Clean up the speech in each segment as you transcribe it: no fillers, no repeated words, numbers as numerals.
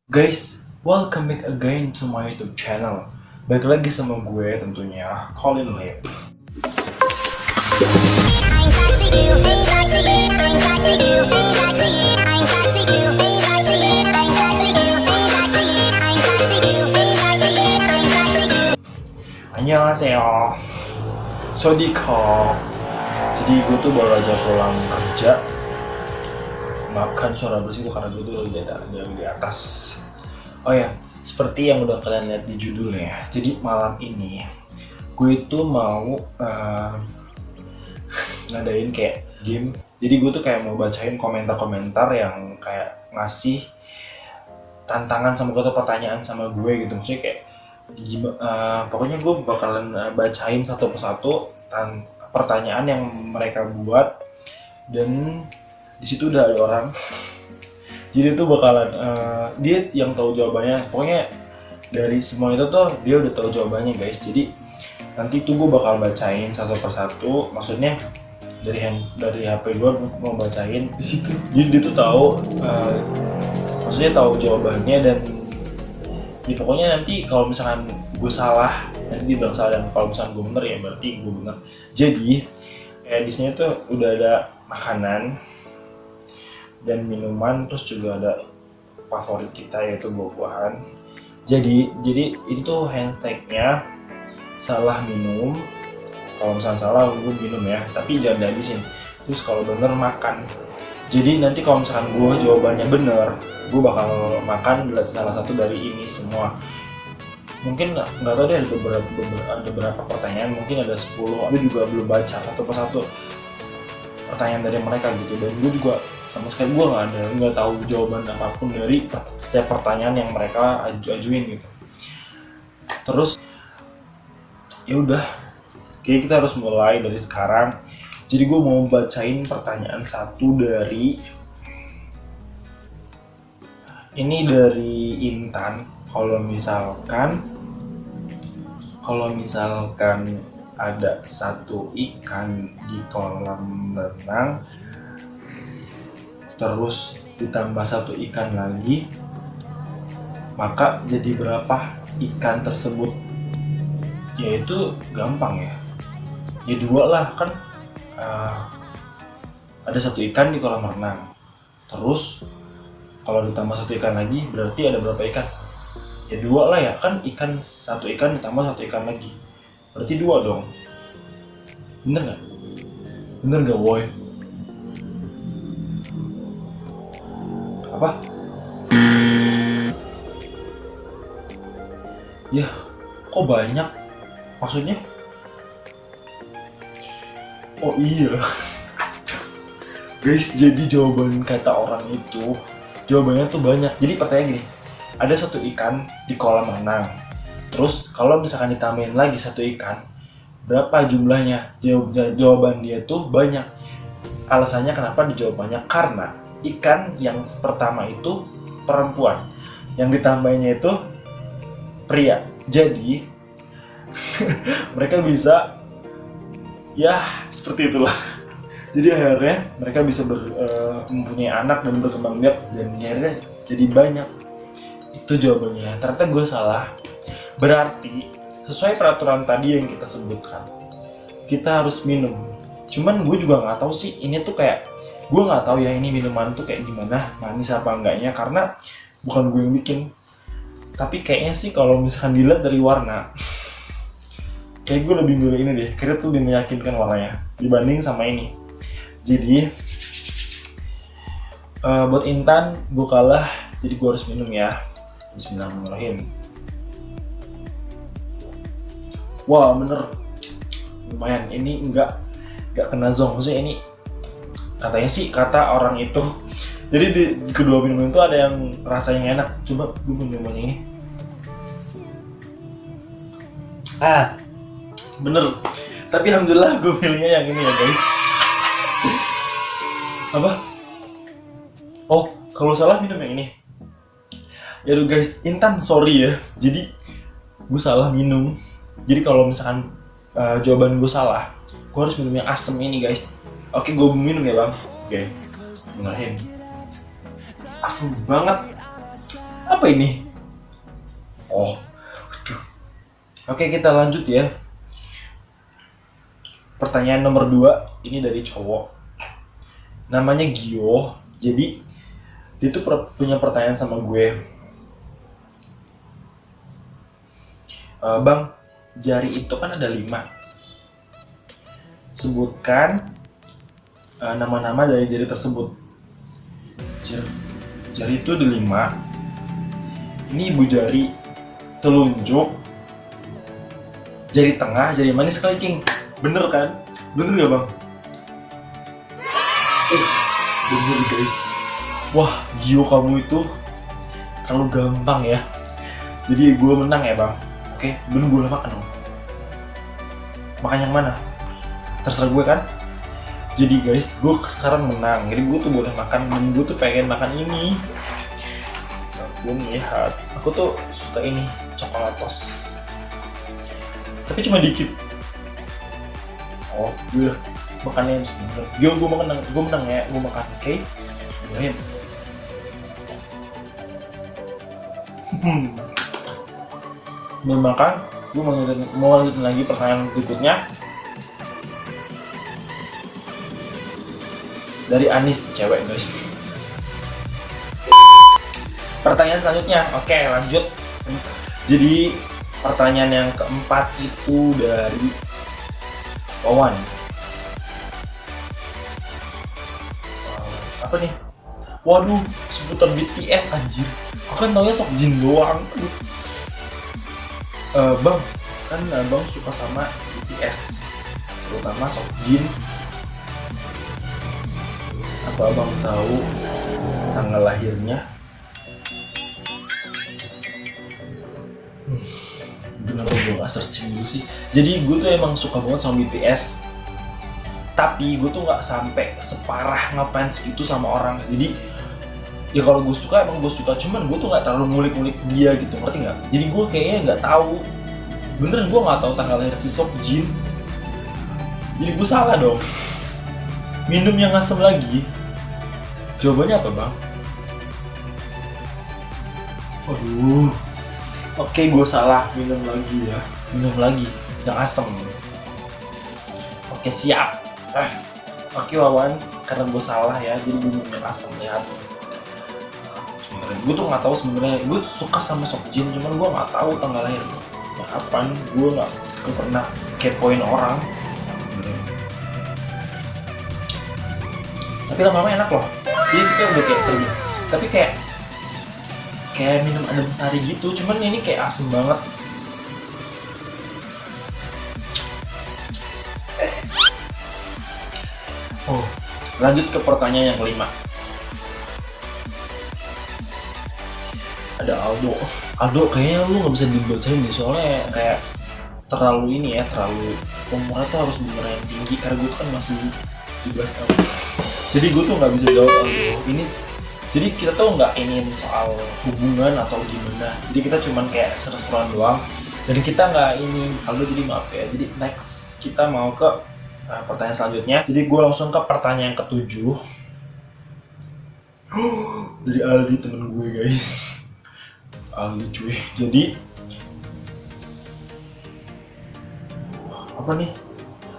Guys, welcome back again to my YouTube channel. Balik lagi sama gue tentunya, Colin Lee. Annyeonghaseyo. Sodiko. Jadi gue tuh baru aja pulang kerja. Maafkan suara bersih karena gue tuh lagi di atas. Oh ya, seperti yang udah kalian lihat di judulnya. Jadi malam ini gue itu mau ngadain kayak game. Jadi gue tuh kayak mau bacain komentar-komentar yang kayak ngasih tantangan sama gue atau pertanyaan sama gue gitu. Maksudnya kayak pokoknya gue bakalan bacain satu persatu pertanyaan yang mereka buat, dan di situ udah ada orang. Jadi itu bakalan dia yang tahu jawabannya. Pokoknya dari semua itu tuh dia udah tahu jawabannya guys. Jadi nanti tuh gue bakal bacain satu persatu. Maksudnya dari HP gue mau bacain di situ. Jadi dia tuh tahu maksudnya tahu jawabannya, dan ya pokoknya nanti kalau misalkan gue salah nanti dia bilang salah, dan kalau misalkan gue bener ya berarti gue bener. Jadi kayak di sini tuh udah ada makanan dan minuman, terus juga ada favorit kita yaitu buah-buahan. Jadi ini tuh hashtagnya salah minum. Kalau misalnya salah gue minum ya, tapi jangan dihabisin. Terus kalau bener makan. Jadi nanti kalau misalkan gue jawabannya bener, gue bakal makan salah satu dari ini semua. Mungkin nggak tahu deh, ada beberapa pertanyaan, mungkin ada 10. Aku juga belum baca satu persatu pertanyaan dari mereka gitu, dan gue juga sama sekali gue nggak tahu jawaban apapun dari setiap pertanyaan yang mereka ajuin gitu. Terus ya udah, kayak kita harus mulai dari sekarang. Jadi gue mau bacain pertanyaan satu dari Intan. Kalau misalkan ada satu ikan di kolam renang, terus ditambah satu ikan lagi, maka jadi berapa ikan tersebut? Yaitu gampang ya, ya dua lah kan. Ada satu ikan di kolam renang, terus kalau ditambah satu ikan lagi berarti ada berapa ikan? Ya dua lah ya kan, satu ikan ditambah satu ikan lagi berarti dua dong. Bener nggak? Bener nggak boy? Apa? Ya kok banyak? Maksudnya? Oh iya guys, jadi jawaban kata orang itu jawabannya tuh banyak. Jadi pertanyaan gini, ada satu ikan di kolam renang, terus kalau misalkan ditambahin lagi satu ikan, berapa jumlahnya? Jawaban dia tuh banyak. Alasannya kenapa dijawab banyak, karena ikan yang pertama itu perempuan, yang ditambahinnya itu pria. Jadi mereka bisa, ya seperti itulah. Jadi akhirnya mereka bisa mempunyai anak dan berkembang biak, dan akhirnya jadi banyak. Itu jawabannya. Ternyata gue salah. Berarti sesuai peraturan tadi yang kita sebutkan, kita harus minum. Cuman gue juga nggak tahu sih ini tuh kayak, gue nggak tahu ya ini minuman tuh kayak gimana, manis apa enggaknya, karena bukan gue yang bikin. Tapi kayaknya sih kalau misalkan dilihat dari warna, kayak gue lebih milih ini deh. Kayaknya tuh lebih meyakinkan warnanya dibanding sama ini. Jadi buat Intan gue kalah, jadi gue harus minum ya. Bismillahirrahmanirrahim. Wah bener, lumayan. Ini nggak kena zong. Maksudnya ini katanya sih kata orang itu. Jadi di kedua minum itu ada yang rasanya enak. Coba gue minum yang ini. Bener. Tapi alhamdulillah gue pilihnya yang ini ya guys. Apa? Oh, kalau salah minum yang ini. Ya udah guys, Intan sorry ya. Jadi gue salah minum. Jadi kalau misalkan jawaban gue salah, gue harus minum yang asem ini guys. Oke, gue minum ya bang. Oke, bismillahirrahmanirrahim. Asem banget. Apa ini? Oh, aduh. Oke, kita lanjut ya. Pertanyaan nomor 2 ini dari cowok. Namanya Gio. Jadi dia tuh punya pertanyaan sama gue. Bang, jari itu kan ada 5. Sebutkan nama-nama dari jari tersebut. Jari itu ada 5. Ini ibu jari, telunjuk, jari tengah, jari manis, kelingking. Bener kan? Bener gak bang? Bener guys. Wah, Gio kamu itu terlalu gampang ya. Jadi gue menang ya bang. Oke, belum gue makan dong. Makan yang mana? Terserah gue kan. Jadi guys, gue sekarang menang. Jadi gue tuh boleh makan, dan gue tuh pengen makan ini. Nah, gue melihat, aku tuh suka ini, coklatos. Tapi cuma dikit. Oh, gue makannya sebentar. Gue menang ya, gue makan. Oke, Ibrahim. Belum makan, gue mau lanjutin lagi pertanyaan berikutnya. Dari Anis, cewek guys. Pertanyaan selanjutnya, oke lanjut. Jadi pertanyaan yang keempat itu dari Wawan. Apa nih? Waduh, seputar BTS anjir. Aku kan taunya Seokjin doang. Bang, kan bang suka sama BTS, terutama Seokjin. Apa abang tahu tanggal lahirnya? Kenapa gue gak searching dulu sih? Jadi gue tuh emang suka banget sama BTS, tapi gue tuh gak sampai separah ngefans gitu sama orang. Jadi ya kalau gue suka emang gue suka, cuman gue tuh gak terlalu ngulik-ngulik dia gitu, ngerti gak? Jadi gue kayaknya gak tahu, beneran gue gak tahu tanggal lahir si Seokjin. Jadi gue salah dong. Minum yang asam lagi. Jawabannya apa bang? Aduh. Oke, gue salah. Minum lagi ya. Minum lagi yang asam. Oke, siap. Oke Wawan, karena gue salah ya, jadi gue minum yang asam. Lihat. Sebenarnya gue tuh nggak tahu sebenarnya. Gue suka sama Seokjin, cuman gue nggak tahu tanggal lahir. Nah, kapan? Gue nggak pernah kepoin orang. Tapi lama-lama enak loh. Jadi kita udah kayak terus. Tapi kayak minum adem sari gitu, cuman ini kayak asem banget. Oh, lanjut ke pertanyaan yang kelima. Ada Aldo kayaknya lu nggak bisa dibacain deh, soalnya kayak terlalu ini ya, terlalu umurnya tuh harus beneran yang tinggi, karena gue tuh kan masih 17 tahun. Jadi gue tuh nggak bisa jawab Aldo ini. Jadi kita tuh nggak ingin soal hubungan atau gimana. Jadi kita cuman kayak seru-seruan doang. Dan kita nggak ini Aldo, jadi maaf ya. Jadi next kita mau ke pertanyaan selanjutnya. Jadi gue langsung ke pertanyaan ke-7 dari Aldi, temen gue guys. Aldi cuy. Jadi apa nih?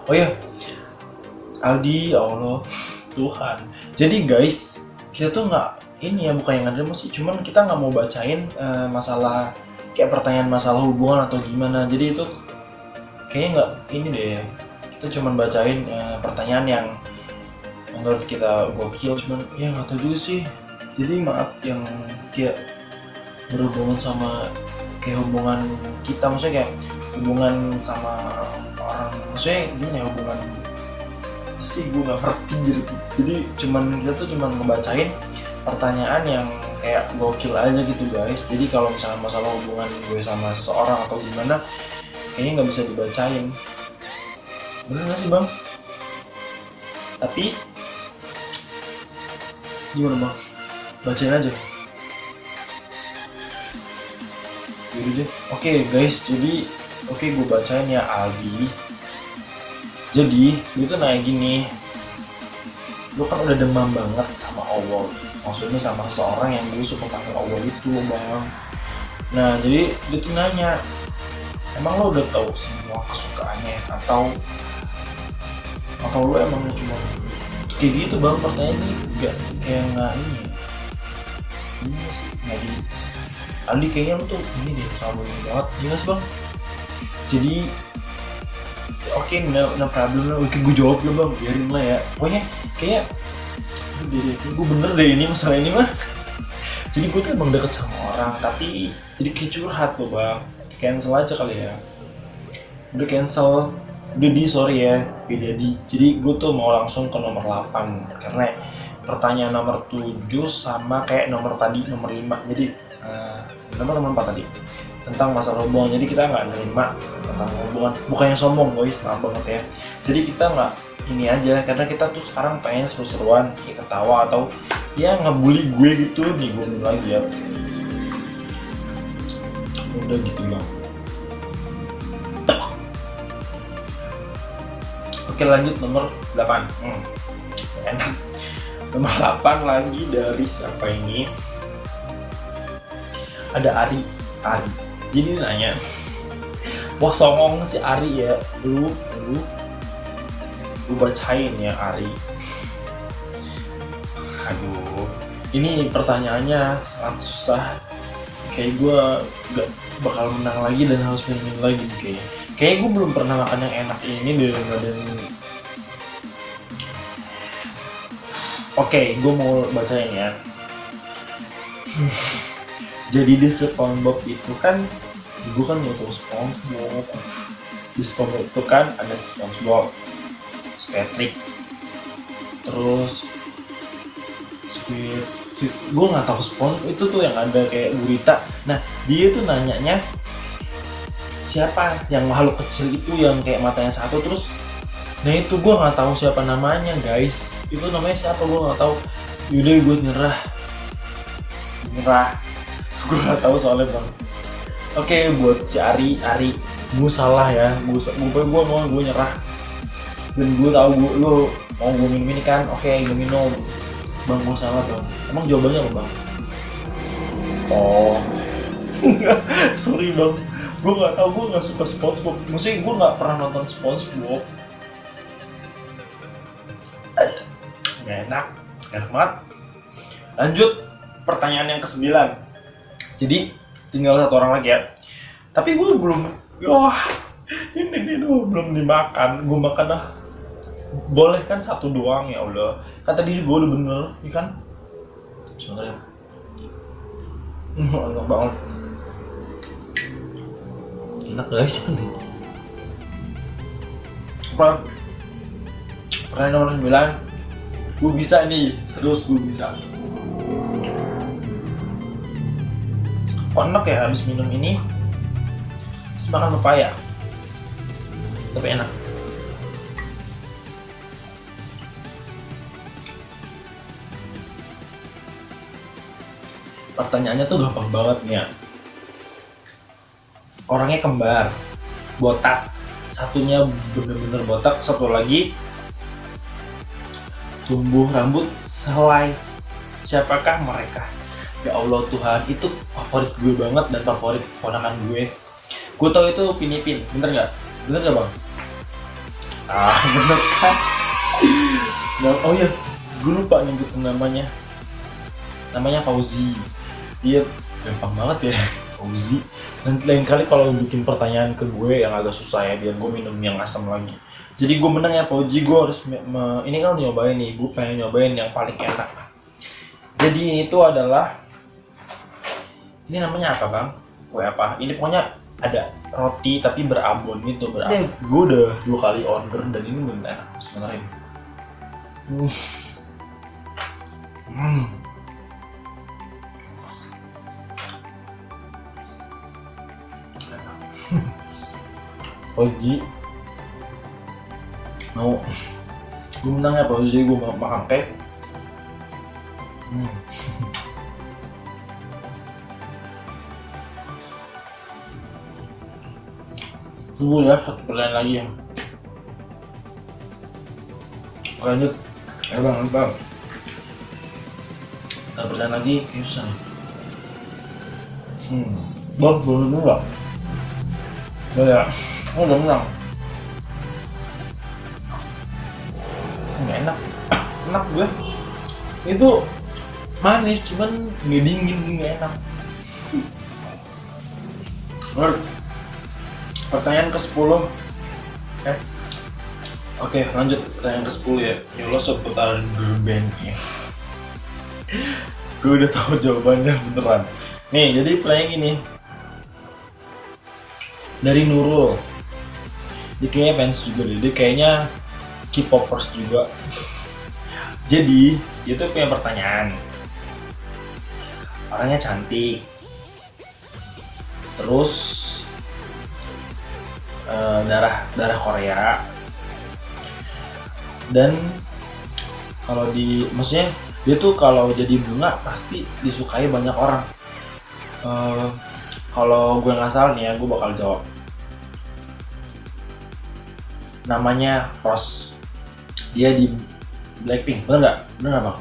Oh ya, Aldi, ya Allah Tuhan. Jadi guys, kita tuh nggak ini ya, bukan yang ada emosi, cuman kita nggak mau bacain masalah kayak pertanyaan masalah hubungan atau gimana. Jadi itu kayaknya nggak ini deh. Kita cuman bacain pertanyaan yang menurut kita gokil, cuman ya nggak tahu juga sih. Jadi maaf yang kayak berhubungan sama kayak hubungan kita, maksudnya kayak hubungan sama orang, maksudnya gimana ya, hubungan sih gue nggak ngerti gitu. Jadi kita tuh cuman ngebacain pertanyaan yang kayak gokil aja gitu guys. Jadi kalau misalnya masalah hubungan gue sama seseorang atau gimana, kayaknya nggak bisa dibacain. Bener nggak sih bang? Tapi gimana bang? Bacain aja. Jadi deh. Oke guys, jadi gue bacain ya Aldi. Jadi, lu tuh nanya gini, lu kan udah demam banget sama Allah. maksudnya sama seseorang yang gue suka panggil Allah itu bang. Nah jadi dia tuh nanya, emang lo udah tahu semua kesukaannya atau lo emang cuma kayak gitu bang? Pertanyaan ini nggak kayak nggak ini sih, nggak di Andi kayaknya lo tuh ini deh terlalu ini banget, jelas bang. Jadi oke, no problem lah, oke gue jawab lo bang, biarin lah ya. Pokoknya kayak gue bener deh ini masalah ini mah. Jadi gue tuh emang deket sama orang, tapi jadi kayak curhat loh bang. Cancel aja kali ya. Udah cancel, udah sorry ya, gak jadi. Jadi gue tuh mau langsung ke nomor 8 karena pertanyaan nomor 7 sama kayak nomor tadi, nomor 5. Jadi nomor 4 tadi tentang masalah hubungan. Jadi kita nggak nerima tentang hubungan, bukannya sombong guys, maaf banget ya. Jadi kita nggak ini aja, karena kita tuh sekarang pengen seru-seruan, kita ketawa atau ya ngebully gue gitu nih, gue lagi ya. Udah gitu bang. Oke lanjut nomor 8. Enak. Nomor 8 lagi dari siapa ini? Ada Ari. Jadi nanya, wah songong si Ari ya, lu bacain ya Ari. Aduh, ini pertanyaannya sangat susah. Kayak gue gak bakal menang lagi dan harus minum lagi kayaknya. Kayaknya gue belum pernah makan yang enak ini daripada ini. Oke, gue mau bacain ya. Jadi di SpongeBob itu kan, gue kan nonton SpongeBob. Di SpongeBob itu kan ada SpongeBob, Patrick, terus Squid. Gue nggak tahu SpongeBob itu tuh yang ada kayak gurita. Nah dia tuh nanyanya siapa yang makhluk kecil itu yang kayak matanya satu terus. Nah itu gue nggak tahu siapa namanya guys. Itu namanya siapa gue nggak tahu. Yaudah gue nyerah. Gue nggak tahu soalnya bang. Oke, buat si Ari, gue salah ya. Gue mau nyerah. Dan gue tahu lo mau gue minum ini kan. Oke, gue minum. Bang, gue salah bang. Emang jawabannya apa bang? Oh, sorry bang. Gue nggak tahu, gue nggak suka SpongeBob. Maksudnya gue nggak pernah nonton SpongeBob. Nggak enak banget. Lanjut pertanyaan yang ke-9. Jadi tinggal satu orang lagi ya. Tapi gue belum, ini belum dimakan. Gue makan dah. Boleh kan satu doang ya Allah. Kan tadi gue udah bener, ya kan? Sebentar ya. Enak banget. Enak guys ini. Pertanyaan nomor 9. Gue bisa nih, serius gue bisa. Kok enak ya habis minum ini terus makan pepaya, tapi enak. Pertanyaannya tuh gampang banget nih ya. Orangnya kembar, botak, satunya bener-bener botak, satu lagi tumbuh rambut selai. Siapakah mereka? Ya Allah Tuhan, itu favorit gue banget dan favorit ponakan gue. Gue tau itu Pinipin, bener nggak? Bener nggak bang? Bener kan? Oh iya, gue lupa nyebutin namanya. Namanya Fauzi. Dia gampang banget ya, Fauzi. Nanti lain kali kalau bikin pertanyaan ke gue yang agak susah ya, biar gue minum yang asam lagi. Jadi gue menang ya Fauzi, gue harus ini kan nyobain nih, gue pengen nyobain yang paling enak. Jadi itu adalah, ini namanya apa bang? Kue apa? Ini pokoknya ada roti tapi berabon gitu, berabon. Gue udah 2 kali order dan ini bener enak sebenarnya. Fauzi mau gue menang ya Fauzi, gue mau makan cake. Tunggu ya, satu pertanyaan lagi ya. Lanjut. Bang. bertahan lagi kayak susah nih. Belum nggak? Ya, udah menang. Nggak enak, enak gue. Itu manis, cuman nggak dingin, nggak enak. Pertanyaan ke-10. Oke, lanjut pertanyaan ke-10 ya. Ya lo seputar girl band ya. Gue udah tahu jawabannya beneran. Nih, jadi pertanyaan gini. Dari Nurul. Dia kayaknya fans juga deh. Dia kayaknya K-popers juga. Jadi, dia tuh punya pertanyaan. Orangnya cantik. Terus darah Korea. Dan kalau maksudnya dia tuh kalau jadi bunga pasti disukai banyak orang. Kalau gue nggak salah nih ya, gue bakal jawab. Namanya Rose. Dia di Blackpink, bener nggak? Bener nggak bang?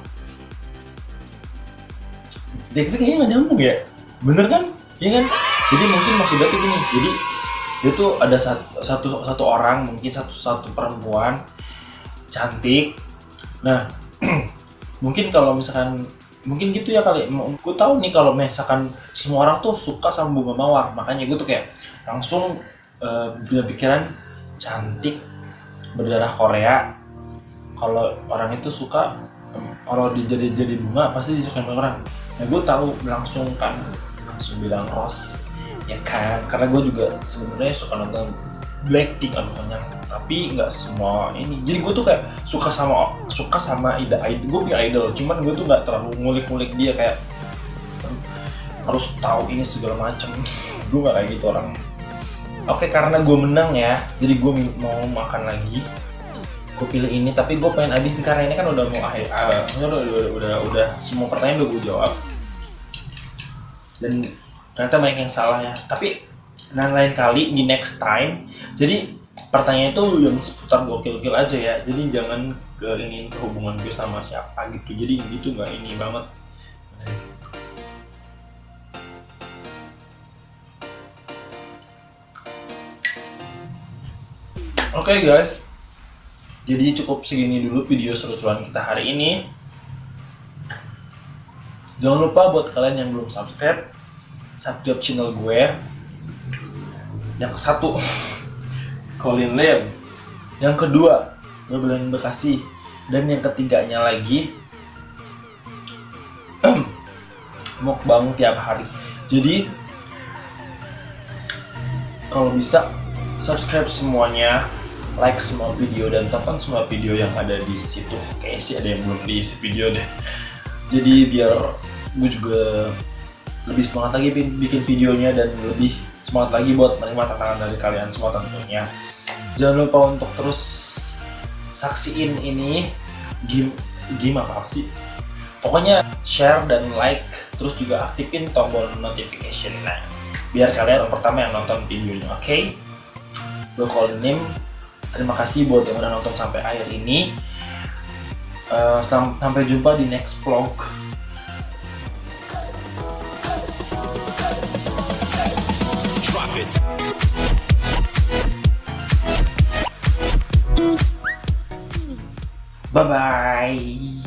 Blackpink kayaknya nggak nyambung ya? Bener kan? Iya kan? Jadi mungkin maksudnya tuh gini. Jadi dia tuh ada satu orang, mungkin satu perempuan cantik. Nah, mungkin kalau misalkan mungkin gitu ya kali. Gue tahu nih kalau misalkan semua orang tuh suka sama bunga mawar, makanya gue tuh kayak langsung punya pikiran cantik, berdarah Korea. Kalau orang itu suka, kalau jadi bunga pasti disukai banyak orang. Nah, gue tahu langsung bilang Rose, ya kan? Karena gue juga sebenarnya suka nonton Blackpink banyak, tapi nggak semua ini. Jadi gue tuh kayak suka sama idol. Gue punya idol, cuman gue tuh nggak terlalu ngulik dia kayak harus tahu ini segala macem. Gue nggak kayak gitu orang. Oke, karena gue menang ya, jadi gue mau makan lagi. Gue pilih ini, tapi gue pengen habisin karena ini kan udah mau akhir. Udah semua pertanyaan udah gue jawab. Dan ternyata banyak yang salah ya. Tapi lain kali di next time. Jadi pertanyaan itu yang seputar gokil-gokil aja ya. Jadi jangan ingin hubungan gue sama siapa gitu. Jadi gitu nggak ini banget. Oke guys. Jadi cukup segini dulu video seru-seruan kita hari ini. Jangan lupa buat kalian yang belum subscribe channel gue. Yang ke-1 Colin Lim, yang kedua Bebelan Bekasi, dan yang ketiganya lagi mukbang tiap hari. Jadi kalau bisa subscribe semuanya, like semua video, dan tonton semua video yang ada di situ. Kayaknya sih ada yang belum diisi video deh. Jadi biar gue juga lebih semangat lagi bikin videonya dan lebih semangat lagi buat menerima tantangan dari kalian semua tentunya. Jangan lupa untuk terus saksiin ini game apa sih? Pokoknya share dan like, terus juga aktifin tombol notification. Nah, biar kalian yang pertama yang nonton videonya, oke? Gue Colin Lim. Terima kasih buat yang udah nonton sampai akhir ini. Sampai jumpa di next vlog. Bye bye.